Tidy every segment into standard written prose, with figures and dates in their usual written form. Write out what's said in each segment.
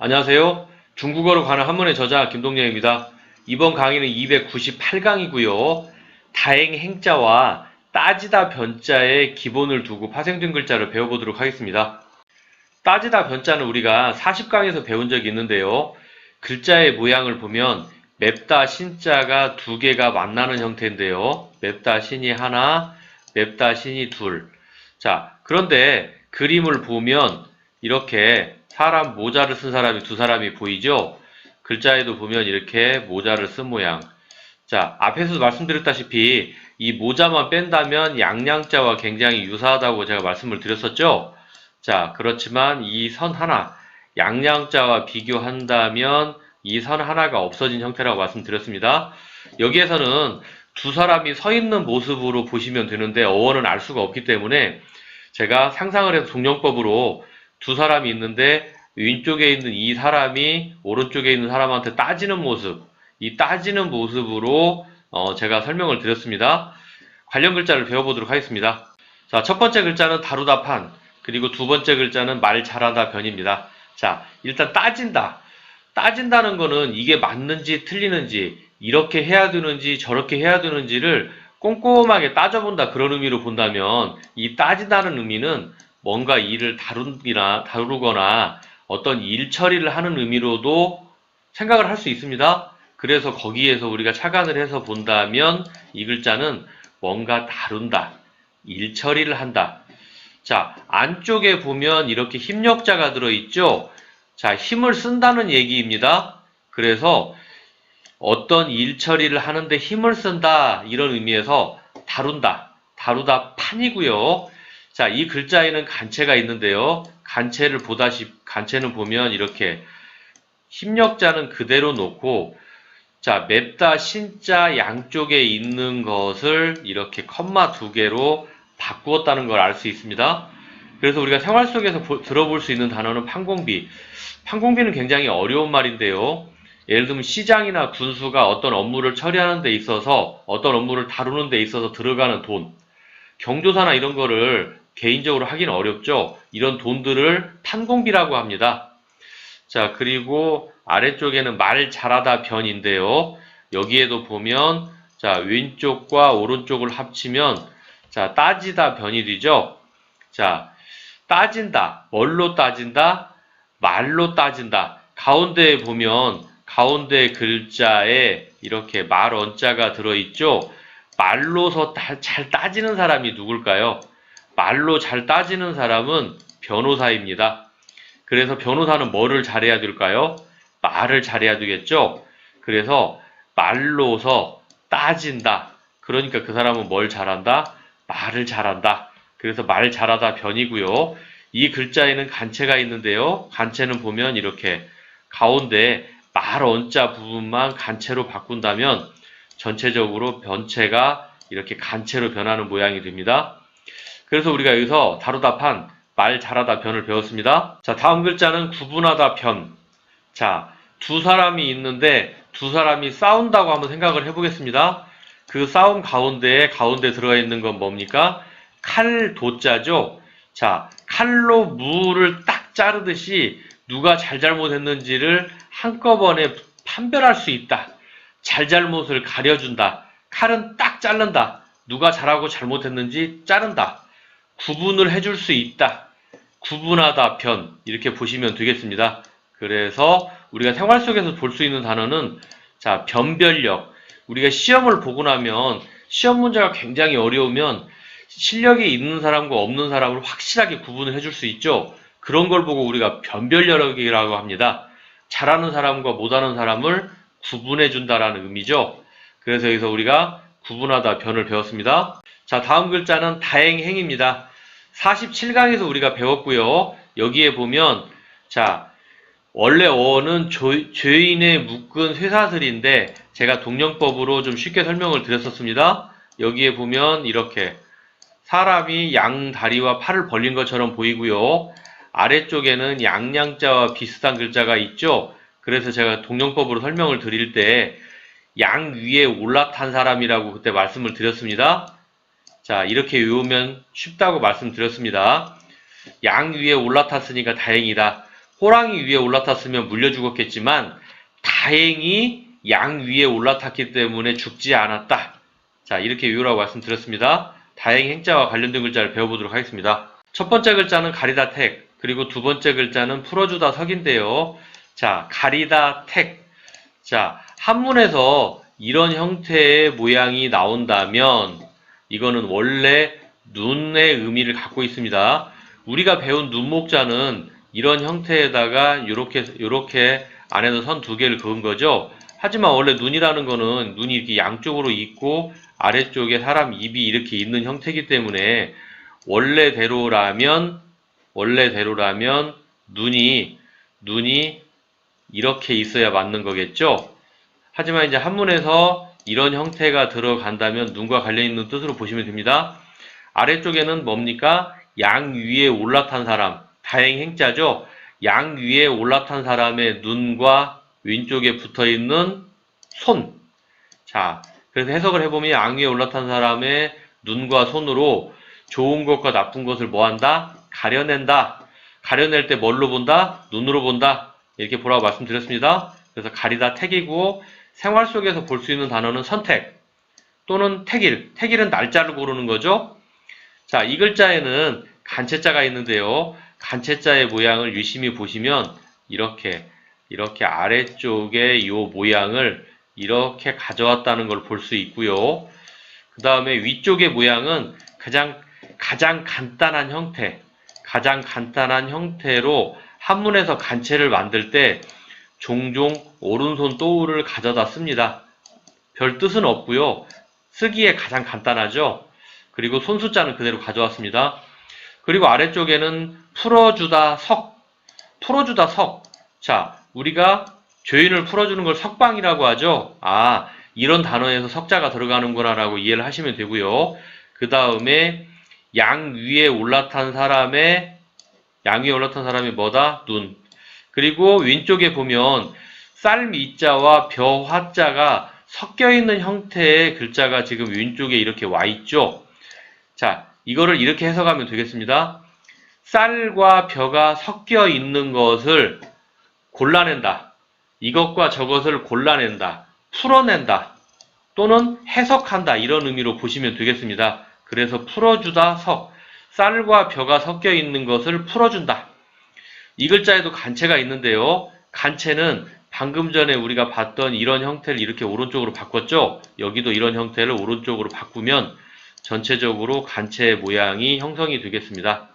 안녕하세요. 중국어로 관한 한문의 저자 김동영입니다. 이번 강의는 298강이고요. 다행 행자와 따지다 변자의 기본을 두고 파생된 글자를 배워보도록 하겠습니다. 따지다 변자는 우리가 40강에서 배운 적이 있는데요. 글자의 모양을 보면 맵다 신자가 두 개가 만나는 형태인데요. 맵다 신이 하나, 맵다 신이 둘. 자, 그런데 그림을 보면 이렇게 사람 모자를 쓴 사람이 두 사람이 보이죠? 글자에도 보면 이렇게 모자를 쓴 모양. 자, 앞에서도 말씀드렸다시피 이 모자만 뺀다면 양양자와 굉장히 유사하다고 제가 말씀을 드렸었죠? 자, 그렇지만 이 선 하나, 양양자와 비교한다면 이 선 하나가 없어진 형태라고 말씀드렸습니다. 여기에서는 두 사람이 서 있는 모습으로 보시면 되는데 어원은 알 수가 없기 때문에 제가 상상을 해서 동영법으로 두 사람이 있는데 왼쪽에 있는 이 사람이 오른쪽에 있는 사람한테 따지는 모습, 이 따지는 모습으로 제가 설명을 드렸습니다. 관련 글자를 배워보도록 하겠습니다. 자, 첫 번째 글자는 다루다 판, 그리고 두 번째 글자는 말 잘하다 변입니다. 자, 일단 따진다. 따진다는 거는 이게 맞는지 틀리는지, 이렇게 해야 되는지 저렇게 해야 되는지를 꼼꼼하게 따져본다, 그런 의미로 본다면 이 따진다는 의미는 뭔가 일을 다루거나 어떤 일 처리를 하는 의미로도 생각을 할 수 있습니다. 그래서 거기에서 우리가 착안을 해서 본다면 이 글자는 뭔가 다룬다, 일 처리를 한다. 자, 안쪽에 보면 이렇게 힘력자가 들어있죠? 자, 힘을 쓴다는 얘기입니다. 그래서 어떤 일 처리를 하는데 힘을 쓴다, 이런 의미에서 다룬다, 다루다 판이고요. 자, 이 글자에는 간체가 있는데요. 간체는 보면 이렇게 힘력자는 그대로 놓고, 자, 맵다 신자 양쪽에 있는 것을 이렇게 컴마 두 개로 바꾸었다는 걸 알 수 있습니다. 그래서 우리가 생활 속에서 들어볼 수 있는 단어는 판공비. 판공비는 굉장히 어려운 말인데요. 예를 들면 시장이나 군수가 어떤 업무를 처리하는 데 있어서, 어떤 업무를 다루는 데 있어서 들어가는 돈, 경조사나 이런 거를 개인적으로 하기는 어렵죠. 이런 돈들을 판공비라고 합니다. 자, 그리고 아래쪽에는 말 잘하다 변인데요. 여기에도 보면, 자, 왼쪽과 오른쪽을 합치면, 자, 따지다 변이 되죠. 자, 따진다. 뭘로 따진다? 말로 따진다. 가운데에 보면 가운데 글자에 이렇게 말 언자가 들어있죠. 말로서 잘 따지는 사람이 누굴까요? 말로 잘 따지는 사람은 변호사입니다. 그래서 변호사는 뭐를 잘해야 될까요? 말을 잘해야 되겠죠. 그래서 말로서 따진다. 그러니까 그 사람은 뭘 잘한다? 말을 잘한다. 그래서 말 잘하다 변이고요. 이 글자에는 간체가 있는데요. 간체는 보면 이렇게 가운데 말 언자 부분만 간체로 바꾼다면 전체적으로 변체가 이렇게 간체로 변하는 모양이 됩니다. 그래서 우리가 여기서 다루다 판, 말 잘하다 변을 배웠습니다. 자, 다음 글자는 구분하다 변. 자, 두 사람이 있는데 두 사람이 싸운다고 한번 생각을 해보겠습니다. 그 싸움 가운데 들어가 있는 건 뭡니까? 칼 도자죠. 자, 칼로 무를 딱 자르듯이 누가 잘못했는지를 한꺼번에 판별할 수 있다. 잘잘못을 가려준다. 칼은 딱 자른다. 누가 잘하고 잘못했는지 자른다. 구분을 해줄 수 있다. 구분하다 변, 이렇게 보시면 되겠습니다. 그래서 우리가 생활 속에서 볼 수 있는 단어는, 자, 변별력. 우리가 시험을 보고 나면 시험 문제가 굉장히 어려우면 실력이 있는 사람과 없는 사람을 확실하게 구분을 해줄 수 있죠. 그런 걸 보고 우리가 변별력이라고 합니다. 잘하는 사람과 못하는 사람을 구분해 준다라는 의미죠. 그래서 여기서 우리가 구분하다 변을 배웠습니다. 자, 다음 글자는 다행행입니다. 47강에서 우리가 배웠고요. 여기에 보면, 자, 원래 어원은 죄인의 묶은 쇠사슬인데 제가 동영법으로 좀 쉽게 설명을 드렸었습니다. 여기에 보면 이렇게 사람이 양 다리와 팔을 벌린 것처럼 보이고요. 아래쪽에는 양양자와 비슷한 글자가 있죠. 그래서 제가 동영법으로 설명을 드릴 때 양 위에 올라탄 사람이라고 그때 말씀을 드렸습니다. 자, 이렇게 외우면 쉽다고 말씀드렸습니다. 양 위에 올라탔으니까 다행이다. 호랑이 위에 올라탔으면 물려 죽었겠지만 다행히 양 위에 올라탔기 때문에 죽지 않았다. 자, 이렇게 외우라고 말씀드렸습니다. 다행 행자와 관련된 글자를 배워보도록 하겠습니다. 첫 번째 글자는 가리다 택, 그리고 두 번째 글자는 풀어주다 석인데요. 자, 가리다 택. 자, 한문에서 이런 형태의 모양이 나온다면 이거는 원래 눈의 의미를 갖고 있습니다. 우리가 배운 눈목자는 이런 형태에다가 이렇게 안에서 선 두 개를 그은 거죠. 하지만 원래 눈이라는 거는 눈이 이렇게 양쪽으로 있고 아래쪽에 사람 입이 이렇게 있는 형태이기 때문에 원래대로라면 눈이 이렇게 있어야 맞는 거겠죠. 하지만 이제 한문에서 이런 형태가 들어간다면 눈과 관련 있는 뜻으로 보시면 됩니다. 아래쪽에는 뭡니까? 양 위에 올라탄 사람, 다행 행자죠. 양 위에 올라탄 사람의 눈과 왼쪽에 붙어 있는 손. 자, 그래서 해석을 해보면 양 위에 올라탄 사람의 눈과 손으로 좋은 것과 나쁜 것을 뭐한다? 가려낸다. 가려낼 때 뭘로 본다? 눈으로 본다. 이렇게 보라고 말씀드렸습니다. 그래서 가리다 택이고, 생활 속에서 볼 수 있는 단어는 선택 또는 택일. 택일은 날짜를 고르는 거죠. 자, 이 글자에는 간체자가 있는데요. 간체자의 모양을 유심히 보시면 이렇게 아래쪽에 이 모양을 이렇게 가져왔다는 걸 볼 수 있고요. 그 다음에 위쪽의 모양은 가장 간단한 형태로 한문에서 간체를 만들 때 종종 오른손 또우를 가져다 씁니다. 별 뜻은 없고요. 쓰기에 가장 간단하죠. 그리고 손수자는 그대로 가져왔습니다. 그리고 아래쪽에는 풀어주다 석. 자, 우리가 죄인을 풀어주는 걸 석방이라고 하죠. 아, 이런 단어에서 석자가 들어가는구나 라고 이해를 하시면 되고요. 그 다음에 양 위에 올라탄 사람의 뭐다? 눈. 그리고 왼쪽에 보면 쌀미자와 벼화자가 섞여 있는 형태의 글자가 지금 왼쪽에 이렇게 와 있죠. 자, 이거를 이렇게 해석하면 되겠습니다. 쌀과 벼가 섞여 있는 것을 골라낸다. 이것과 저것을 골라낸다. 풀어낸다. 또는 해석한다. 이런 의미로 보시면 되겠습니다. 그래서 풀어주다 석. 쌀과 벼가 섞여 있는 것을 풀어준다. 이 글자에도 간체가 있는데요. 간체는 방금 전에 우리가 봤던 이런 형태를 이렇게 오른쪽으로 바꿨죠. 여기도 이런 형태를 오른쪽으로 바꾸면 전체적으로 간체의 모양이 형성이 되겠습니다.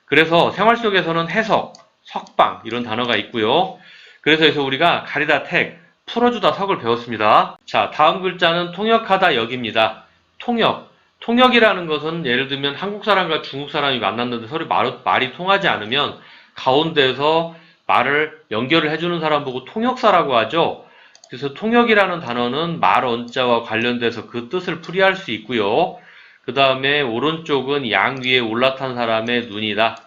그래서 생활 속에서는 해석, 석방 이런 단어가 있고요. 그래서 여기서 우리가 가리다 택, 풀어주다 석을 배웠습니다. 자, 다음 글자는 통역하다 역입니다. 통역이라는 것은 예를 들면 한국 사람과 중국 사람이 만났는데 서로 말이 통하지 않으면 가운데서 말을 연결을 해주는 사람 보고 통역사라고 하죠. 그래서 통역이라는 단어는 말 언자와 관련돼서 그 뜻을 풀이할 수 있고요. 그 다음에 오른쪽은 양 위에 올라탄 사람의 눈이다.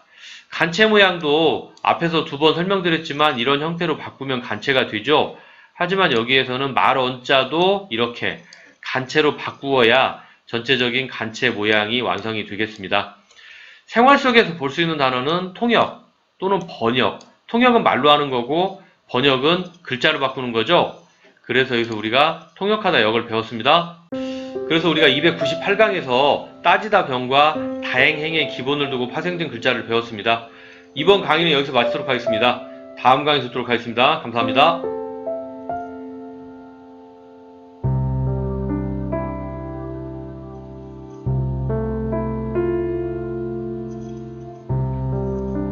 간체 모양도 앞에서 두 번 설명드렸지만 이런 형태로 바꾸면 간체가 되죠. 하지만 여기에서는 말 언자도 이렇게 간체로 바꾸어야 전체적인 간체 모양이 완성이 되겠습니다. 생활 속에서 볼 수 있는 단어는 통역 또는 번역. 통역은 말로 하는 거고 번역은 글자로 바꾸는 거죠. 그래서 여기서 우리가 통역하다 역을 배웠습니다. 그래서 우리가 298강에서 따지다 병과 다행행의 기본을 두고 파생된 글자를 배웠습니다. 이번 강의는 여기서 마치도록 하겠습니다. 다음 강의에서 뵙도록 하겠습니다. 감사합니다.